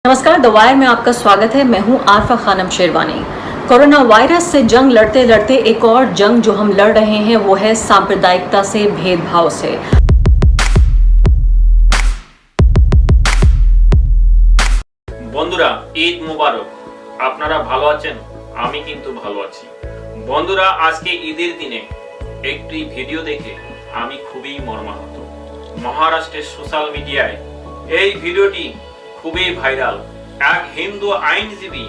नमस्कार, the wire में आपका स्वागत है। मैं हूं आरफा खानम शेरवानी। कोरोना वायरस से जंग लड़ते लड़ते एक और जंग जो हम लड़ रहे हैं वो है सांप्रदायिकता से, भेदभाव से। বন্ধুরা ঈদ মুবারক। আপনারা ভালো আছেন? আমি কিন্তু ভালো আছি। বন্ধুরা আজকে ঈদের দিনে একটি ভিডিও দেখে আমি খুবই মর্মাহত। মহারাষ্ট্রের সোশ্যাল মিডিয়ায় এই ভিডিওটি খুবই ভাইরাল। এক হিন্দু আইনজীবী,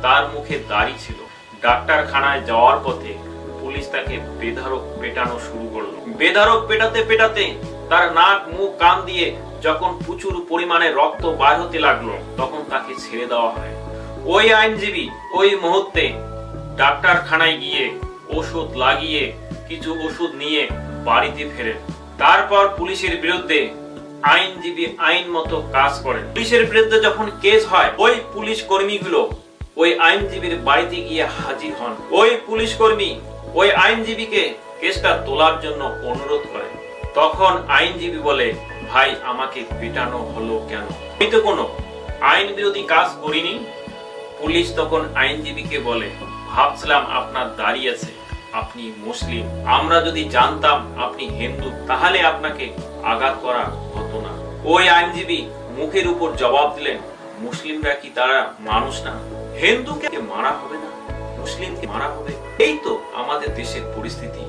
তার মুখে দাড়ি ছিল, ডাক্তারখানায় যাওয়ার পথে পুলিশ তাকে বেধড়ক পেটানো শুরু করলো। বেধড়ক পেটাতে পেটাতে তার নাক, মুখ, কান দিয়ে যখন প্রচুর পরিমাণে রক্ত বার হতে লাগলো তখন তাকে ছেড়ে দেওয়া হয়। ওই আইনজীবী ওই মুহূর্তে ডাক্তারখানায় গিয়ে ওষুধ লাগিয়ে কিছু ওষুধ নিয়ে বাড়িতে ফেরেন। তারপর পুলিশের বিরুদ্ধে আইনজীবী আইন মতো কাজ করেন। পুলিশের বিরুদ্ধে যখন কেস হয়, ওই পুলিশ কর্মীগুলো ওই আইনজীবীর বাড়িতে গিয়ে হাজির হন। ওই পুলিশ কর্মী ওই আইনজীবীকে কেসটা তোলার জন্য অনুরোধ করে। তখন আইনজীবী বলে, ভাই আমাকে পিটানো হলো কেন? আমি তো কোনো আইন বিরোধী কাজ করিনি। পুলিশ তখন আইনজীবীকে বলে, ভাবছিলাম আপনার দাড়ি আছে, আপনি মুসলিম, আমরা যদি জানতাম আপনি হিন্দু তাহলে আপনাকে আঘাত করা হতো না। ওই আইনজীবী মুখের উপর জবাব দিলেন, মুসলিমরা কি তারা মানুষ না? হিন্দুকে মারা হবে না, মুসলিমকে মারা হবে? এই তো আমাদের দেশের পরিস্থিতি।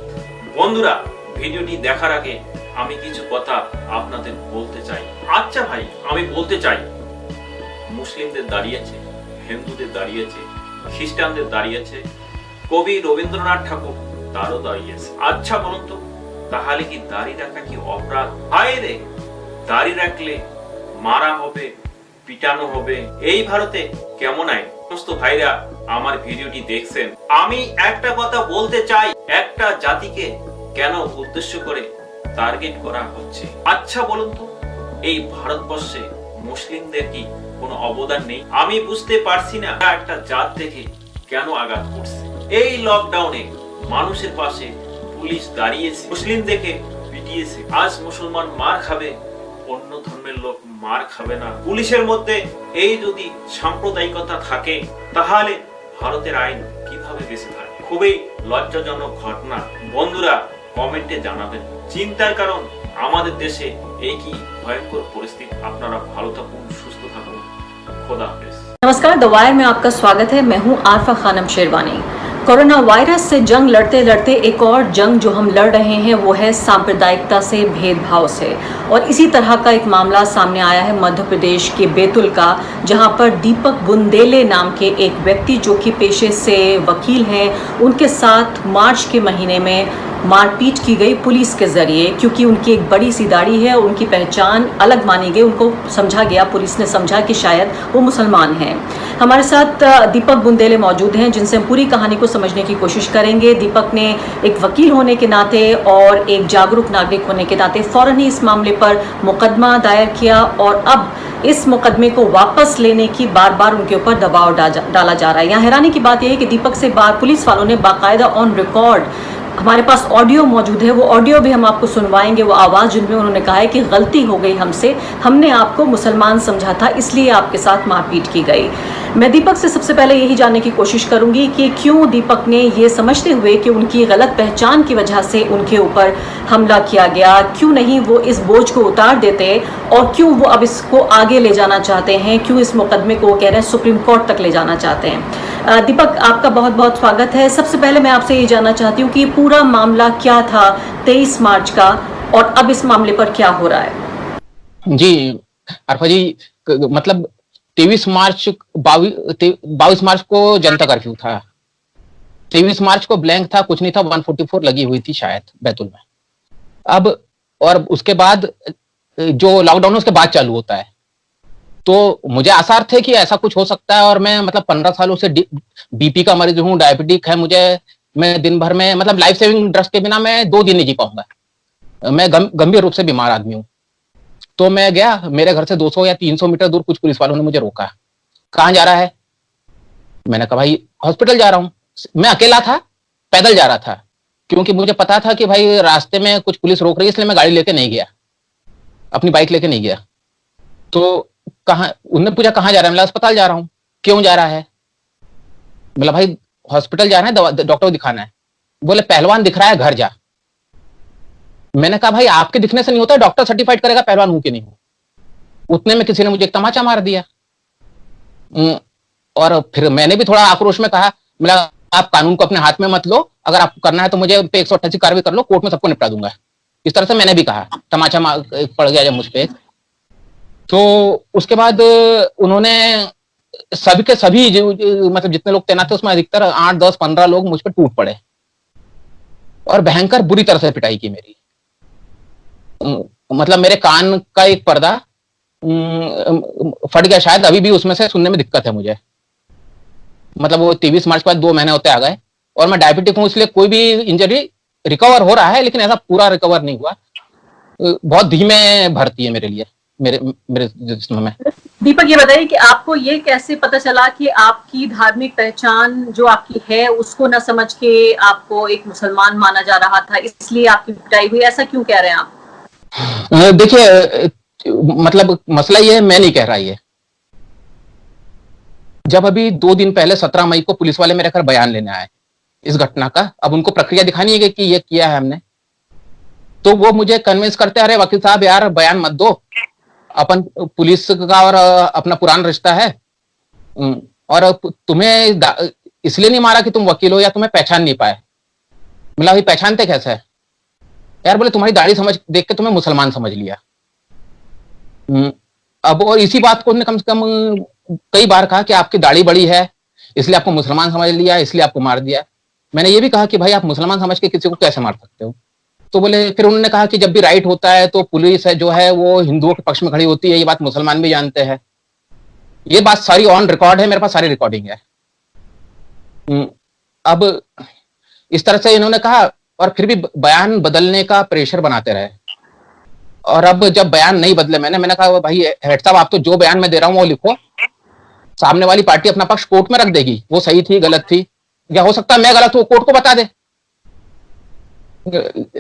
বন্ধুরা, ভিডিওটি দেখার আগে আমি কিছু কথা আপনাদের বলতে চাই। আচ্ছা ভাই, আমি বলতে চাই, মুসলিমদের দাঁড়িয়েছে, হিন্দুদের দাঁড়িয়েছে, খ্রিস্টানদের দাঁড়িয়েছে, কবি রবীন্দ্রনাথ ঠাকুর তারও দাঁড়িয়েছে। আচ্ছা বলুন তো, তাহলে কি দাড়ি রাখা কি অপরাধ? হায় রে, দাড়ি রাখলে মারা হবে, পিটানো হবে। এই ভারতে কেমন আইন? সমস্ত ভাইরা আমার ভিডিওটি দেখছেন, আমি একটা কথা বলতে চাই, একটা জাতিকে কেন উদ্দেশ্য করে টার্গেট করা হচ্ছে? আচ্ছা বলুন তো, এই ভারতবর্ষে মুসলিমদের কি কোনো অবদান নেই? আমি বুঝতে পারছি না একটা জাত থেকে কেন আঘাত করছে। এই লকডাউনে মানুষের পাশে পুলিশ দাঁড়িয়েছে, মুসলিম দেখে পিটিয়েছে। আজ মুসলমান মার খাবে, অন্য ধর্মের লোক মার খাবে না। পুলিশের মধ্যে এই যদি সাম্প্রদায়িকতা থাকে তাহলে ভারতের আইন কিভাবে বেঁচে থাকে? খুবই লজ্জাজনক ঘটনা। বন্ধুরা কমেন্টে জানাবেন চিন্তার কারণ আমাদের দেশে এই কি ভয়ঙ্কর পরিস্থিতি। আপনারা ভালো থাকুন, সুস্থ থাকুন, খোদা হাফেজ। नमस्कार, द वायर में आपका स्वागत है। मैं हूं आरफा खानम शेरवानी। कोरोना वायरस से जंग लड़ते लड़ते एक और जंग जो हम लड़ रहे हैं वो है सांप्रदायिकता से, भेदभाव से। और इसी तरह का एक मामला सामने आया है मध्य प्रदेश के बैतूल का, जहां पर दीपक बुंदेले नाम के एक व्यक्ति जो कि पेशे से वकील हैं, उनके साथ मार्च के महीने में मारपीट की गई पुलिस के जरिए, क्योंकि उनकी एक बड़ी सी दाढ़ी है, उनकी पहचान अलग मानी गई। उनको समझा गया, पुलिस ने समझा कि शायद वो मुसलमान हैं। हमारे साथ दीपक बुंदेले मौजूद हैं, जिनसे हम पूरी कहानी को समझने की कोशिश करेंगे। दीपक ने एक वकील होने के नाते और एक जागरूक नागरिक होने के नाते फौरन ही इस मामले पर मुकदमा दायर किया और अब इस मुकदमे को वापस लेने की बार बार उनके ऊपर दबाव डाला जा रहा है। यहाँ हैरानी की बात यह है कि दीपक से बार पुलिस वालों ने बाकायदा ऑन रिकॉर्ड, हमारे पास ऑडियो मौजूद है, वो ऑडियो भी हम आपको सुनवाएंगे, वो आवाज़ जिनमें उन्होंने कहा है कि गलती हो गई हमसे, हमने आपको मुसलमान समझा था इसलिए आपके साथ मारपीट की गई। मैं दीपक से सबसे पहले यही जानने की कोशिश करूंगी कि क्यों दीपक ने ये समझते हुए कि उनकी गलत पहचान की वजह से उनके ऊपर हमला किया गया, क्यों नहीं वो इस बोझ को उतार देते और क्यों वो अब इसको आगे ले जाना चाहते हैं, क्यों इस मुकदमे को कह रहे हैं सुप्रीम कोर्ट तक ले जाना चाहते हैं। दीपक, आपका बहुत बहुत स्वागत है। सबसे पहले मैं आपसे ये जानना चाहती हूँ कि पूरा मामला क्या था 23 मार्च का और अब इस मामले पर क्या हो रहा है? जी अरफा जी, मतलब 22 मार्च को जनता कर्फ्यू था। 23 मार्च को ब्लैंक था, कुछ नहीं था, 144 लगी हुई थी शायद बैतूल में। अब और उसके बाद जो लॉकडाउन उसके बाद चालू होता है, तो मुझे आसार थे कि ऐसा कुछ हो सकता है। और मैं मतलब 15 सालों से बीपी का मरीज हूँ, डायबिटिक है मुझे, मैं दिन भर में मतलब लाइफ सेविंग ड्रग्स के बिना मैं 2 दिन नहीं जी पाऊंगा। मैं गंभीर रूप से बीमार आदमी हूँ। तो मैं गया, मेरे घर से 200 या 300 मीटर दूर कुछ पुलिस वालों ने मुझे रोका। कहाँ जा रहा है? मैंने कहा भाई हॉस्पिटल जा रहा हूँ। मैं अकेला था, पैदल जा रहा था, क्योंकि मुझे पता था कि भाई रास्ते में कुछ पुलिस रोक रही है, इसलिए मैं गाड़ी लेके नहीं गया, अपनी बाइक लेके नहीं गया। तो कहाँ, उन्होंने पूछा कहाँ जा रहा है, मैं अस्पताल जा रहा हूँ। क्यों जा रहा है? बोला भाई हॉस्पिटल जाना है, दवा डॉक्टर को दिखाना है। बोले पहलवान दिख रहा है, घर जा। मैंने कहा भाई आपके दिखने से नहीं होता, डॉक्टर सर्टिफाइड करेगा पहलवान हूं कि नहीं हूं। उतने में किसी ने मुझे एक तमाचा मार दिया। और फिर मैंने भी थोड़ा आक्रोश में कहा, बोला आप कानून को अपने हाथ में मत लो, अगर आपको करना है तो मुझे 188 कार्रवाई कर लो, कोर्ट में सबको निपटा दूंगा। इस तरह से मैंने भी कहा, तमाचा पड़ गया जब मुझ पे। तो उसके बाद उन्होंने सभी के सभी मतलब जितने लोग तैनात थे उसमें अधिकतर 8, 10, 15 लोग मुझ पर टूट पड़े और भयंकर बुरी तरह से पिटाई की मेरी। मतलब मेरे कान का एक पर्दा फट गया शायद, अभी भी उसमें से सुनने में दिक्कत है मुझे। मतलब वो 23 मार्च के बाद 2 महीने होते आ गए और मैं डायबिटिक हूं, इसलिए कोई भी इंजरी रिकवर हो रहा है, लेकिन ऐसा पूरा रिकवर नहीं हुआ। बहुत धीमे भर्ती है मेरे लिए, मेरे जिस्म में। दीपक ये बताइए कि आपको ये कैसे पता चला कि आपकी धार्मिक पहचान जो आपकी है उसको न समझ के आपको एक मुसलमान माना जा रहा था, इसलिए आपकी पिटाई हुई, ऐसा क्यों कह रहे हैं आप? देखिए मतलब मसला ये है, मैं नहीं कह रहा ये। जब अभी 2 दिन पहले 17 मई को पुलिस वाले मेरे घर बयान लेने आए इस घटना का, अब उनको प्रक्रिया दिखानी है कि ये किया है हमने, तो वो मुझे कन्विंस करते, अरे वकील साहब यार बयान मत दो, अपन पुलिस का और अपना पुराना रिश्ता है, और तुम्हें इसलिए नहीं मारा कि तुम वकील हो या तुम्हें पहचान नहीं पाए। मतलब अभी पहचानते कैसे है यार? बोले तुम्हारी दाढ़ी समझ देख के तुम्हें मुसलमान समझ लिया। अब और इसी बात को उन्होंने कम से कम कई बार कहा कि आपकी दाढ़ी बड़ी है इसलिए आपको मुसलमान समझ लिया, इसलिए आपको मार दिया। मैंने ये भी कहा कि भाई आप मुसलमान समझ के किसी को कैसे मार सकते हो? तो बोले, फिर उन्होंने कहा कि जब भी राइट होता है तो पुलिस है जो है वो हिंदुओं के पक्ष में खड़ी होती है, ये बात मुसलमान भी जानते हैं। ये बात सारी ऑन रिकॉर्ड है, मेरे पास सारी रिकॉर्डिंग है। अब इस तरह से इन्होंने कहा और फिर भी बयान बदलने का प्रेशर बनाते रहे। और अब जब बयान नहीं बदले, मैंने कहा भाई हेड साहब आप तो जो बयान मैं दे रहा हूं वो लिखो, सामने वाली पार्टी अपना पक्ष कोर्ट में रख देगी, वो सही थी गलत थी, या हो सकता है मैं गलत हूं कोर्ट को बता दे।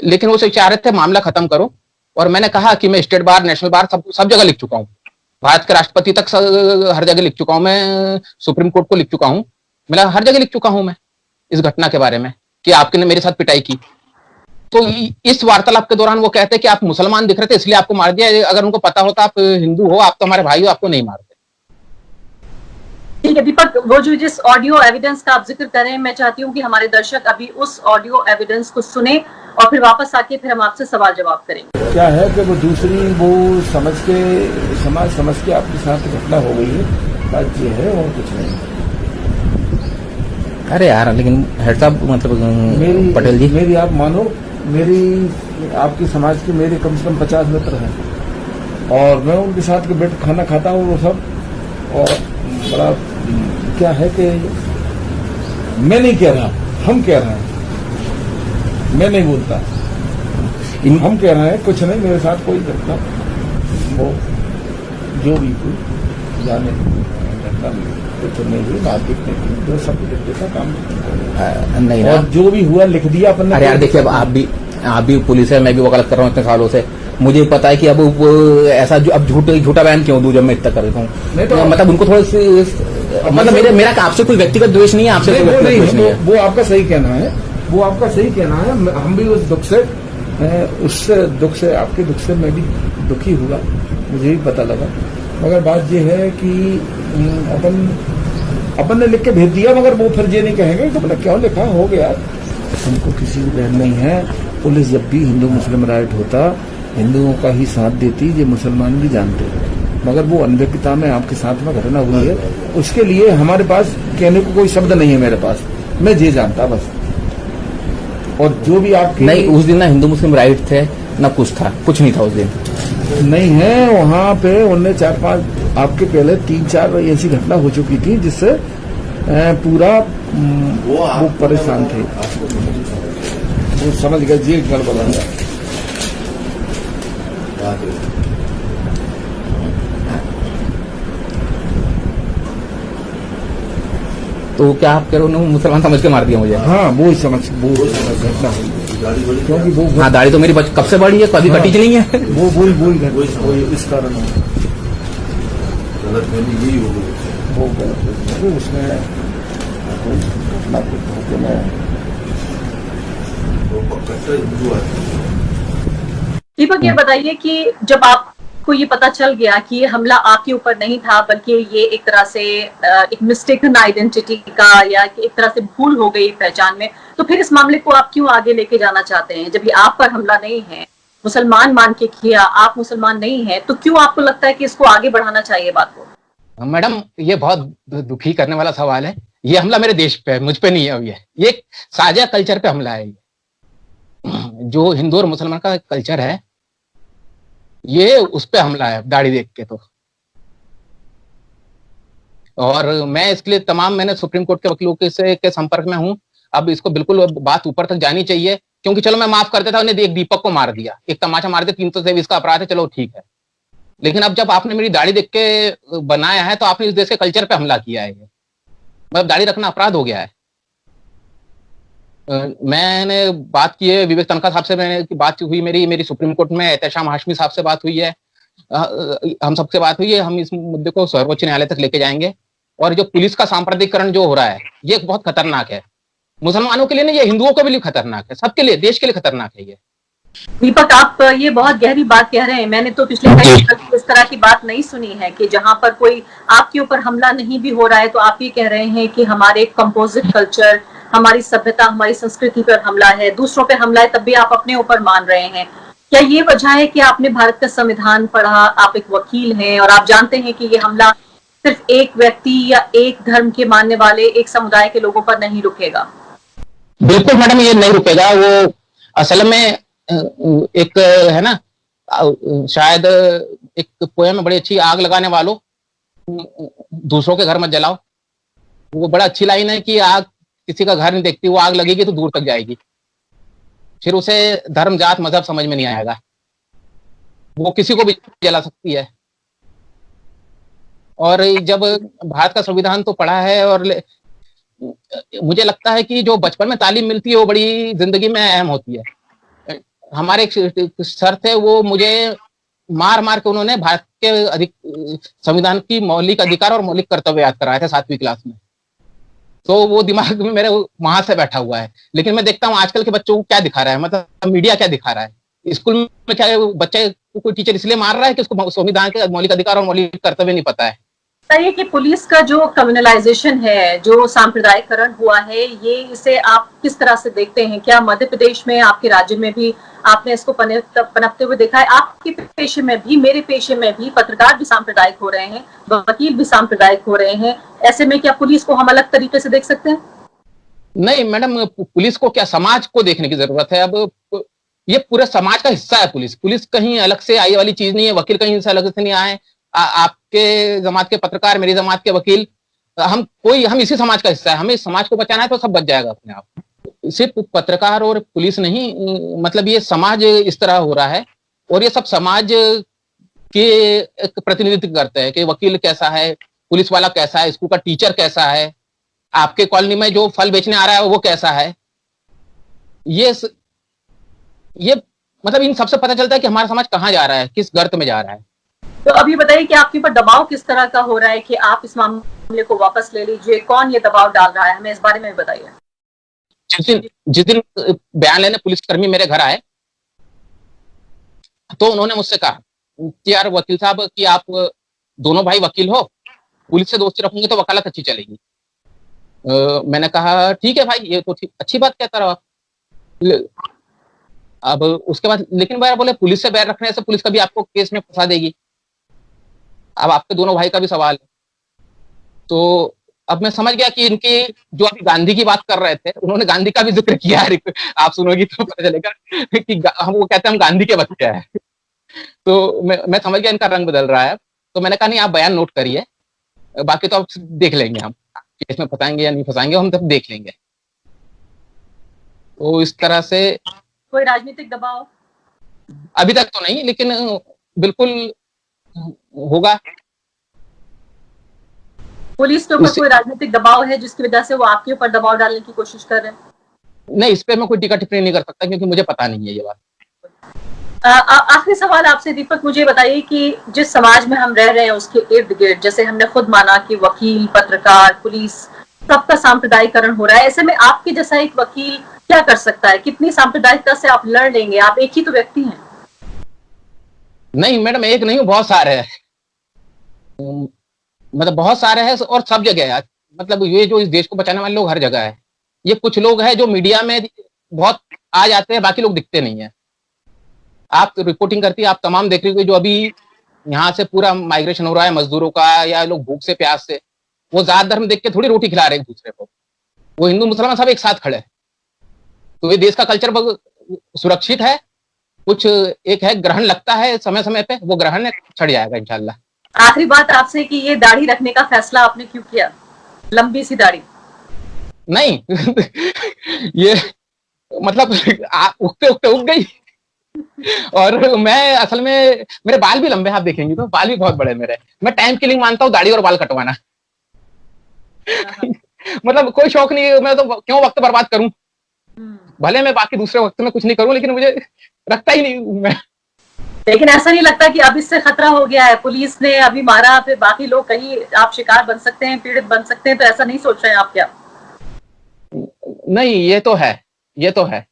लेकिन वो चाह रहे थे मामला खत्म करो। और मैंने कहा कि मैं स्टेट बार, नेशनल बार सब जगह लिख चुका हूं, भारत के राष्ट्रपति तक हर जगह लिख चुका हूं, मैं सुप्रीम कोर्ट को लिख चुका हूं, मतलब हर जगह लिख चुका हूं मैं इस घटना के बारे में कि आपने मेरे साथ पिटाई की। तो इस वार्तालाप के दौरान वो कहते हैं कि आप मुसलमान दिख रहे थे इसलिए आपको मार दिया, अगर उनको पता होता आप हिंदू हो, आप तो हमारे भाई हो, आपको नहीं मारते। ठीक है दीपक, वो जो जिस ऑडियो एविडेंस का आप जिक्र कर रहे हैं, मैं चाहती हूँ कि हमारे दर्शक अभी उस ऑडियो एविडेंस को सुने और फिर वापस आके फिर हम आपसे सवाल जवाब करेंगे। क्या है कि वो दूसरी वो समझ के आपके साथ घटना हो गई है, बात ये है और कुछ नहीं। अरे यार लेकिन हेड साहब मतलब पटेल जी, मेरी आप मानो, मेरी आपकी समाज की मेरे कम से कम 50 मित्र हैं और मैं उनके साथ के बैठ खाना खाता हूँ वो सब। और बड़ा क्या है कि मैं नहीं कह रहा, हम कह रहे हैं, मैं नहीं बोलता, हम कह रहे हैं कुछ नहीं, मेरे साथ कोई घटना वो जो भी कोई जाने घटना कुछ नहीं हुई, मारपीट नहीं हुई, जो सब का काम नहीं। और जो भी हुआ लिख दिया अपन ने। अरे यार देखिए, अब आप भी पुलिस है, मैं भी वकालत कर रहा हूँ इतने सालों से, मुझे पता है कि अब ऐसा अब झूठा बयान क्यों दूं जब मैं इतना कर रहा हूँ। तो मतलब उनको थोड़ा मतलब मेरा आपसे कोई व्यक्तिगत द्वेष नहीं है, आपसे कोई व्यक्तिगत द्वेष नहीं है। वो आपका सही कहना है, वो आपका सही कहना है। हम भी उस दुख से आपके दुख से मैं भी दुखी हुआ, मुझे भी पता लगा। मगर बात ये है कि अपन ने लिख के भेज दिया, मगर वो फिर ये नहीं कहेंगे तो बोला क्यों लिखा, हो गया। हमको किसी की बहन नहीं है। पुलिस जब भी हिंदू मुस्लिम राइट होता हिंदुओं का ही साथ देती, ये मुसलमान भी जानते, मगर वो अनभिज्ञता में आपके साथ में घटना हुई है, उसके लिए हमारे पास कहने को कोई शब्द नहीं है मेरे पास, मैं ये जानता बस। और जो भी आप नहीं, उस दिन ना हिंदू मुस्लिम राइट थे ना कुछ था, कुछ नहीं था उस दिन, नहीं है। वहां पे उनने 4-5 आपके पहले 3-4 ऐसी घटना हो चुकी थी जिससे पूरा वो परेशान थे, वो समझ गए जी गड़बड़ हो गया। तो क्या आप कह रहे हो मुसलमान समझ के मार दिया मुझे? हाँ वो ही समझ घटना हुई, क्योंकि वो हाँ दाढ़ी तो मेरी कब से बड़ी है, कभी कटी नहीं है। वो इस कारण गलतफहमी यही हो गई। वो गलत है, उसमें कोई घटना कुछ होते ना। वो कट्टर हिंदू आदमी। दीपक, ये बताइए कि जब आपको ये पता चल गया कि ये हमला आपके ऊपर नहीं था बल्कि ये एक तरह से एक मिस्टेकन आइडेंटिटी का या एक तरह से भूल हो गई पहचान में, तो फिर इस मामले को आप क्यों आगे लेके जाना चाहते हैं? जब ये आप पर हमला नहीं है, मुसलमान मान के किया, आप मुसलमान नहीं है, तो क्यों आपको लगता है कि इसको आगे बढ़ाना चाहिए बात को? मैडम, ये बहुत दुखी करने वाला सवाल है। ये हमला मेरे देश पे है, मुझ पे नहीं है। ये एक साझा कल्चर पे हमला है। जो हिंदू और मुसलमान का कल्चर है, ये उस पे हमला है दाढ़ी देख के। तो और मैं इसके लिए मैंने सुप्रीम कोर्ट के वकीलों के संपर्क में हूं। अब इसको बिल्कुल बात ऊपर तक जानी चाहिए, क्योंकि चलो मैं माफ कर देता, उन्हें एक दीपक को मार दिया, एक तमाचा मार दिया, 323 का अपराध है, चलो ठीक है। लेकिन अब जब आपने मेरी दाढ़ी देख के बनाया है, तो आपने इस देश के कल्चर पे हमला किया है। मतलब दाढ़ी रखना अपराध हो गया है। मैंने बात की है विवेक तनखा साहब से, मैंने बात हुई मेरी सुप्रीम कोर्ट में एहतशाम हाशमी साहब से बात हुई है, हम सबसे बात हुई है। हम इस मुद्दे को सर्वोच्च न्यायालय तक लेके जाएंगे। और जो पुलिस का सांप्रदायिकरण जो हो रहा है, ये बहुत खतरनाक है। मुसलमानों के लिए नहीं, ये हिंदुओं के लिए खतरनाक है, सबके लिए, देश के लिए खतरनाक है ये। दीपक, आप ये बहुत गहरी बात कह रहे हैं। मैंने तो पिछले कई साल इस तरह की बात नहीं सुनी है कि जहां पर कोई आपके ऊपर हमला नहीं भी हो रहा है तो आप ये कह रहे हैं कि हमारे कंपोजिट कल्चर, हमारी सभ्यता, हमारी संस्कृति पर हमला है, दूसरों पे हमला है, तब भी आप अपने ऊपर मान रहे हैं। क्या ये वजह है कि आपने भारत का संविधान पढ़ा, आप एक वकील हैं और आप जानते हैं कि ये हमला सिर्फ एक व्यक्ति या एक धर्म के मानने वाले एक समुदाय के लोगों पर नहीं रुकेगा? बिल्कुल मैडम, ये नहीं रुकेगा। वो असल में एक है ना, शायद एक पोएम में बड़ी अच्छी, आग लगाने वालों दूसरों के घर मत जलाओ। वो बड़ा अच्छी लाइन है कि आग किसी का घर नहीं देखती, वो आग लगेगी तो दूर तक जाएगी, फिर उसे धर्म जात मजहब समझ में नहीं आएगा, वो किसी को भी जला सकती है। और जब भारत का संविधान तो पढ़ा है, और मुझे लगता है कि जो बचपन में तालीम मिलती है वो बड़ी जिंदगी में अहम होती है। हमारे एक सर थे, वो मुझे मार मार के उन्होंने भारत के संविधान की मौलिक अधिकार और मौलिक कर्तव्य याद कराए थे 7वीं क्लास में। तो वो दिमाग में मेरे वहां से बैठा हुआ है। लेकिन मैं देखता हूँ आजकल के बच्चों को क्या दिखा रहा है, मतलब मीडिया क्या दिखा रहा है, स्कूल में क्या बच्चे को कोई टीचर इसलिए मार रहा है कि उसको संविधान के मौलिक अधिकार और मौलिक कर्तव्य नहीं पता है। बताइए कि पुलिस का जो कम्युनलाइजेशन है, जो सांप्रदायिकरण हुआ है, ये इसे आप किस तरह से देखते हैं? क्या मध्य प्रदेश में, आपके राज्य में भी आपने इसको पनपते हुए देखा है? आपके पेशे में भी, मेरे पेशे में भी पत्रकार भी सांप्रदायिक हो रहे हैं, वकील भी सांप्रदायिक हो रहे हैं। ऐसे में क्या पुलिस को हम अलग तरीके से देख सकते हैं? नहीं मैडम, पुलिस को क्या, समाज को देखने की जरूरत है। अब ये पूरे समाज का हिस्सा है पुलिस कहीं अलग से आई वाली चीज नहीं है। वकील कहीं से अलग से नहीं आए। आपके जमात के पत्रकार, मेरी जमात के वकील, हम इसी समाज का हिस्सा है। हमें इस समाज को बचाना है तो सब बच जाएगा अपने आप। सिर्फ पत्रकार और पुलिस नहीं, मतलब ये समाज इस तरह हो रहा है, और ये सब समाज के प्रतिनिधित्व करते हैं कि वकील कैसा है, पुलिस वाला कैसा है, स्कूल का टीचर कैसा है, आपके कॉलोनी में जो फल बेचने आ रहा है वो कैसा है। ये मतलब इन सबसे पता चलता है कि हमारा समाज कहाँ जा रहा है, किस गर्त में जा रहा है। तो अभी बताइए कि आपके ऊपर दबाव किस तरह का हो रहा है कि आप इस मामले को वापस ले लीजिए? कौन ये दबाव डाल रहा है, हमें इस बारे में भी बताइए। जिस दिन बयान लेने पुलिसकर्मी मेरे घर आए, तो उन्होंने मुझसे कहा कि यार वकील साहब, कि आप दोनों भाई वकील हो, पुलिस से दोस्ती रखोगे तो वकालत अच्छी चलेगी। मैंने कहा ठीक है भाई, ये तो अच्छी बात कहता रहो आप। अब उसके बाद लेकिन भाई बोले, पुलिस से बैर रखने से पुलिस कभी आपको केस में फंसा देगी। अब आपके दोनों भाई का भी सवाल है। तो अब मैं समझ गया कि इनकी, जो अभी गांधी की बात कर रहे थे, उन्होंने गांधी का भी जिक्र किया है। आप सुनोगी तो पता चलेगा कि हम वो कहते हैं हम गांधी के बच्चे हैं। तो मैं समझ गया इनका रंग बदल रहा है। तो मैंने कहा नहीं, आप बयान नोट करिए, बाकी तो आप देख लेंगे, हम केस में फंसाएंगे या नहीं फंसाएंगे हम तब देख लेंगे। तो इस तरह से कोई राजनीतिक दबाव अभी तक तो नहीं, लेकिन बिल्कुल होगा। पुलिस के ऊपर कोई राजनीतिक दबाव है जिसकी वजह से वो आपके ऊपर दबाव डालने की कोशिश कर रहे हैं? नहीं, इस पे मैं कोई टीका टिप्पणी नहीं कर सकता, क्योंकि मुझे पता नहीं है ये बात। आखिरी सवाल आपसे दीपक, मुझे बताइए कि जिस समाज में हम रह रहे हैं उसके इर्द गिर्द, जैसे हमने खुद माना कि वकील, पत्रकार, पुलिस, सबका सांप्रदायिकरण हो रहा है, ऐसे में आपके जैसा एक वकील क्या कर सकता है? कितनी सांप्रदायिकता से आप लड़ लेंगे? आप एक ही तो व्यक्ति हैं। नहीं मैडम, एक नहीं हूँ, बहुत सारे हैं। मतलब बहुत सारे हैं और सब जगह है। मतलब ये जो इस देश को बचाने वाले लोग हर जगह है। ये कुछ लोग हैं जो मीडिया में बहुत आ जाते हैं, बाकी लोग दिखते नहीं है। आप तो रिपोर्टिंग करती है, आप तमाम देख रही हो, जो अभी यहाँ से पूरा माइग्रेशन हो रहा है मजदूरों का, या लोग भूख से प्यास से, वो जात धर्म देख के थोड़ी रोटी खिला रहे हैं एक दूसरे को। वो हिंदू मुसलमान सब एक साथ खड़े हैं। तो ये देश का कल्चर सुरक्षित है। कुछ एक है ग्रहण लगता है समय समय पे, वो ग्रहण छड़ जाएगा इंशाल्लाह। आखिरी बात आपसे कि ये दाढ़ी रखने का फैसला आपने क्यों किया, लंबी सी दाढ़ी? नहीं ये मतलब उगते उगते उग गई। और मैं असल में, मेरे बाल भी लंबे, आप देखेंगे तो बाल भी बहुत बड़े मेरे। मैं टाइम किलिंग मानता हूँ दाढ़ी और बाल कटवाना। मतलब कोई शौक नहीं, मैं तो क्यों वक्त बर्बाद करूं। भले मैं बाकी दूसरे वक्त में कुछ नहीं करूं, लेकिन मुझे रखता ही नहीं हूं मैं। लेकिन ऐसा नहीं लगता कि अब इससे खतरा हो गया है? पुलिस ने अभी मारा, फिर बाकी लोग, कहीं आप शिकार बन सकते हैं, पीड़ित बन सकते हैं, तो ऐसा नहीं सोच रहे हैं आप क्या? नहीं, ये तो है, ये तो है।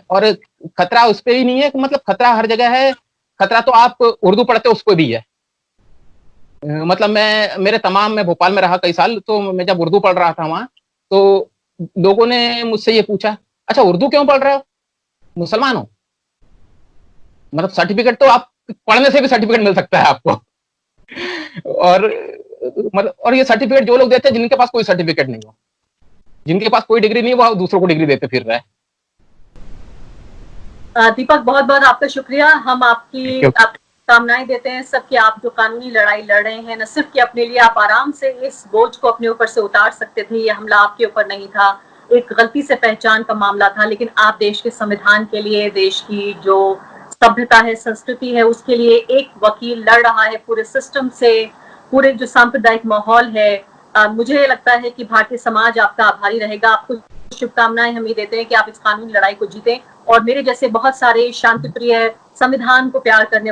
और खतरा उस पर ही नहीं है, मतलब खतरा हर जगह है। खतरा तो आप उर्दू पढ़ते हो उसको भी है। मतलब मैं भोपाल में रहा कई साल, तो मैं जब उर्दू पढ़ रहा था वहां, तो लोगों ने मुझसे ये पूछा, अच्छा उर्दू क्यों पढ़ रहे हो, मुसलमान हो? मतलब सर्टिफिकेट तो आप पढ़ने से भी सर्टिफिकेट मिल सकता है आपको। और मतलब, और ये सर्टिफिकेट जो लोग देते हैं जिनके पास कोई सर्टिफिकेट नहीं हो, जिनके पास कोई डिग्री नहीं, वो दूसरों को डिग्री देते फिर रहे। दीपक, बहुत बहुत आपका शुक्रिया। हम आपकी कामनाएं देते हैं सब कि आप जो कानूनी लड़ाई लड़ रहे हैं, न सिर्फ कि अपने लिए, आप आराम से इस बोझ को अपने ऊपर से उतार सकते थे। ये हमला आपके ऊपर नहीं था, एक गलती से पहचान का मामला था, लेकिन आप देश के संविधान के लिए, देश की जो सभ्यता है, संस्कृति है, उसके लिए एक वकील लड़ रहा है पूरे सिस्टम से, पूरे जो सांप्रदायिक माहौल है। मुझे लगता है कि भारतीय समाज आपका आभारी रहेगा। आपको शुभकामनाएं हम ये देते हैं कि आप इस कानूनी लड़ाई को जीतें, और मेरे जैसे बहुत सारे शांतिप्रिय, संविधान को प्यार करने वाले